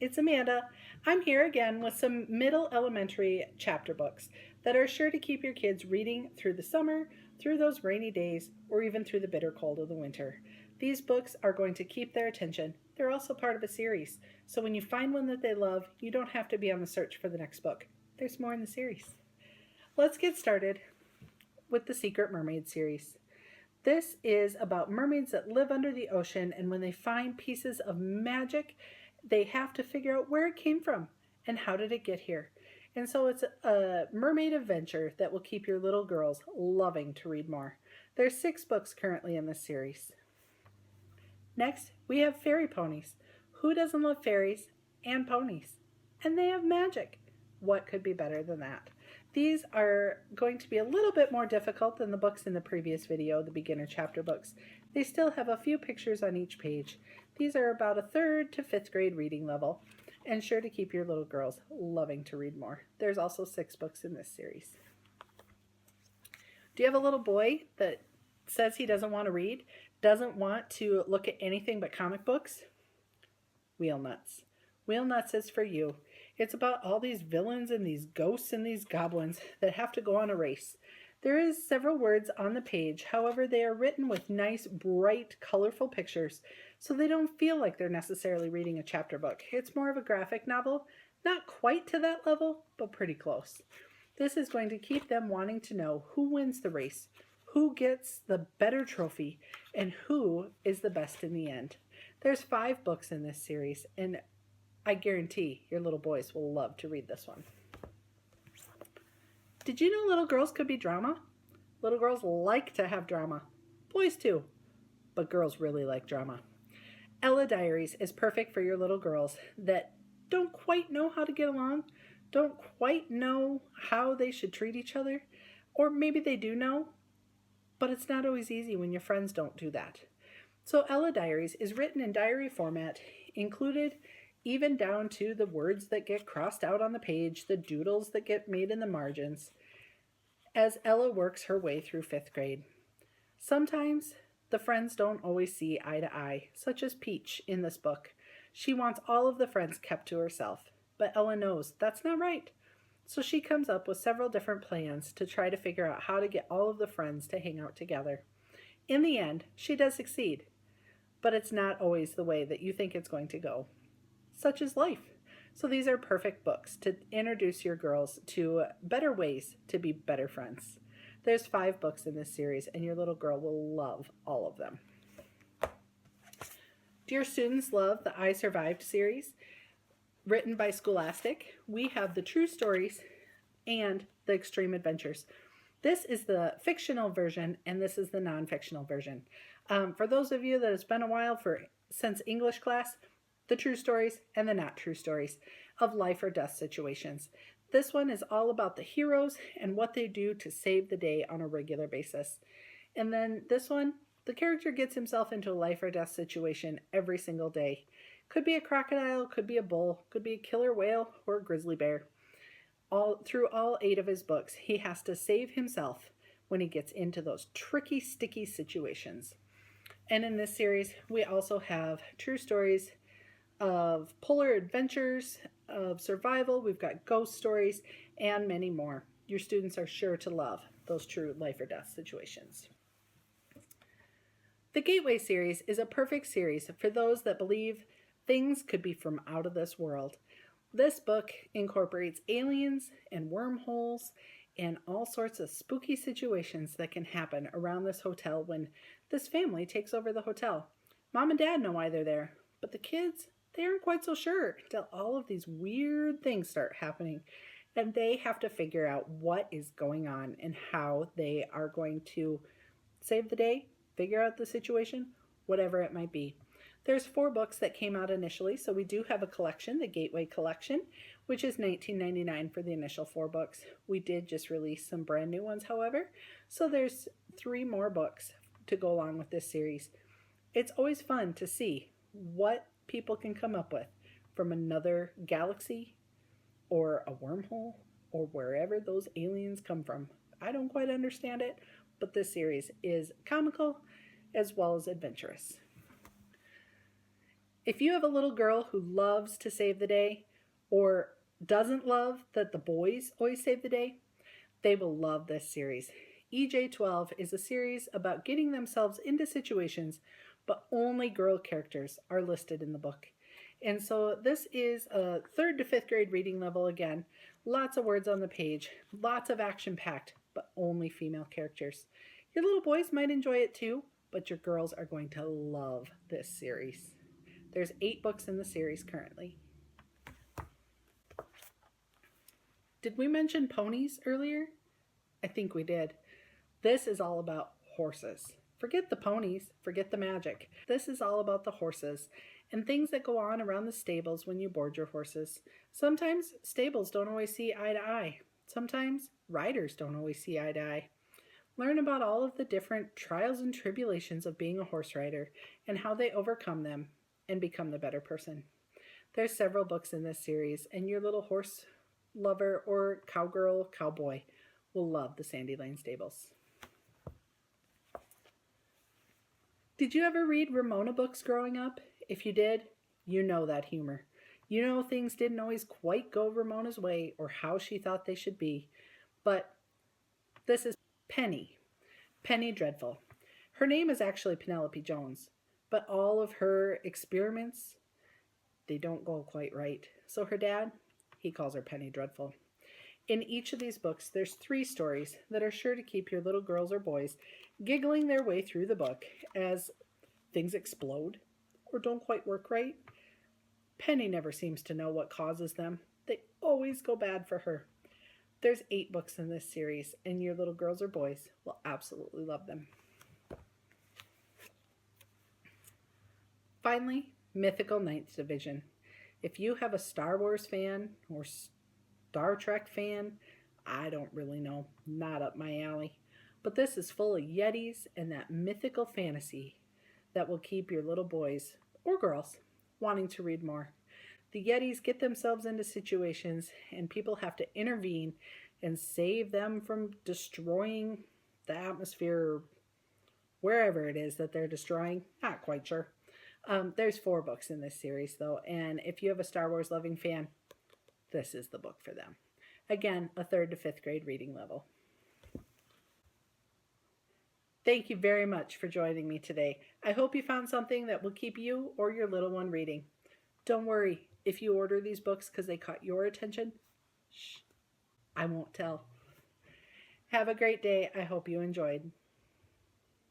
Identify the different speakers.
Speaker 1: It's Amanda. I'm here again with some middle elementary chapter books that are sure to keep your kids reading through the summer, through those rainy days, or even through the bitter cold of the winter. These books are going to keep their attention. They're also part of a series, so when you find one that they love, you don't have to be on the search for the next book. There's more in the series. Let's get started with the Secret Mermaid series. This is about mermaids that live under the ocean, and when they find pieces of magic, they have to figure out where it came from and how did it get here. And so it's a mermaid adventure that will keep your little girls loving to read more. There's 6 books currently in this series. Next, we have fairy ponies. Who doesn't love fairies and ponies? And they have magic. What could be better than that? These are going to be a little bit more difficult than the books in the previous video, the beginner chapter books. They still have a few pictures on each page. These are about a 3rd to 5th grade reading level, and sure to keep your little girls loving to read more. There's also 6 books in this series. Do you have a little boy that says he doesn't want to read, doesn't want to look at anything but comic books? Wheel Nuts. Wheel Nuts is for you. It's about all these villains and these ghosts and these goblins that have to go on a race. There is several words on the page, however they are written with nice, bright, colorful pictures, so they don't feel like they're necessarily reading a chapter book. It's more of a graphic novel, not quite to that level, but pretty close. This is going to keep them wanting to know who wins the race, who gets the better trophy, and who is the best in the end. There's 5 books in this series, and I guarantee your little boys will love to read this one. Did you know little girls could be drama? Little girls like to have drama. Boys too, but girls really like drama. Ella Diaries is perfect for your little girls that don't quite know how to get along, don't quite know how they should treat each other, or maybe they do know, but it's not always easy when your friends don't do that. So Ella Diaries is written in diary format, included even down to the words that get crossed out on the page, the doodles that get made in the margins, as Ella works her way through 5th grade. Sometimes the friends don't always see eye to eye, such as Peach in this book. She wants all of the friends kept to herself, but Ella knows that's not right. So she comes up with several different plans to try to figure out how to get all of the friends to hang out together. In the end, she does succeed, but it's not always the way that you think it's going to go. Such is life. So these are perfect books to introduce your girls to better ways to be better friends. There's 5 books in this series, and your little girl will love all of them. Do your students love the I Survived series? Written by Scholastic, we have the true stories and the extreme adventures. This is the fictional version, and this is the non-fictional version. For those of you that it's been a while since English class, the true stories and the not true stories of life or death situations. This one is all about the heroes and what they do to save the day on a regular basis. And then this one, the character gets himself into a life or death situation every single day. Could be a crocodile, could be a bull, could be a killer whale or a grizzly bear. Through all 8 of his books, he has to save himself when he gets into those tricky, sticky situations. And in this series, we also have true stories of polar adventures, of survival. We've got ghost stories and many more. Your students are sure to love those true life or death situations. The Gateway series is a perfect series for those that believe things could be from out of this world. This book incorporates aliens and wormholes and all sorts of spooky situations that can happen around this hotel when this family takes over the hotel. Mom and Dad know why they're there, but the kids, they aren't quite so sure until all of these weird things start happening, and they have to figure out what is going on and how they are going to save the day, figure out the situation, whatever it might be. There's 4 books that came out initially, so we do have a collection, the Gateway Collection, which is $19.99 for the initial 4 books. We did just release some brand new ones, however, so there's 3 more books to go along with this series. It's always fun to see what people can come up with from another galaxy or a wormhole or wherever those aliens come from. I don't quite understand it, but this series is comical as well as adventurous. If you have a little girl who loves to save the day or doesn't love that the boys always save the day, they will love this series. EJ12 is a series about getting themselves into situations, but only girl characters are listed in the book. And so this is a 3rd to 5th grade reading level again. Lots of words on the page, lots of action packed, but only female characters. Your little boys might enjoy it too, but your girls are going to love this series. There's 8 books in the series currently. Did we mention ponies earlier? I think we did. This is all about horses. Forget the ponies, forget the magic. This is all about the horses and things that go on around the stables when you board your horses. Sometimes stables don't always see eye to eye. Sometimes riders don't always see eye to eye. Learn about all of the different trials and tribulations of being a horse rider and how they overcome them and become the better person. There's several books in this series, and your little horse lover or cowgirl, cowboy will love the Sandy Lane Stables. Did you ever read Ramona books growing up? If you did, you know that humor. You know things didn't always quite go Ramona's way or how she thought they should be. But this is Penny Dreadful. Her name is actually Penelope Jones, but all of her experiments, they don't go quite right. So her dad, he calls her Penny Dreadful. In each of these books, there's 3 stories that are sure to keep your little girls or boys giggling their way through the book as things explode or don't quite work right. Penny never seems to know what causes them. They always go bad for her. There's 8 books in this series, and your little girls or boys will absolutely love them. Finally, Mythical Ninth Division. If you have a Star Wars fan or Star Trek fan, I don't really know, not up my alley. But this is full of Yetis and that mythical fantasy that will keep your little boys or girls wanting to read more. The Yetis get themselves into situations and people have to intervene and save them from destroying the atmosphere wherever it is that they're destroying. Not quite sure. There's 4 books in this series though, and if you have a Star Wars loving fan, this is the book for them. Again, a 3rd to 5th grade reading level. Thank you very much for joining me today. I hope you found something that will keep you or your little one reading. Don't worry, if you order these books because they caught your attention, shh, I won't tell. Have a great day. I hope you enjoyed.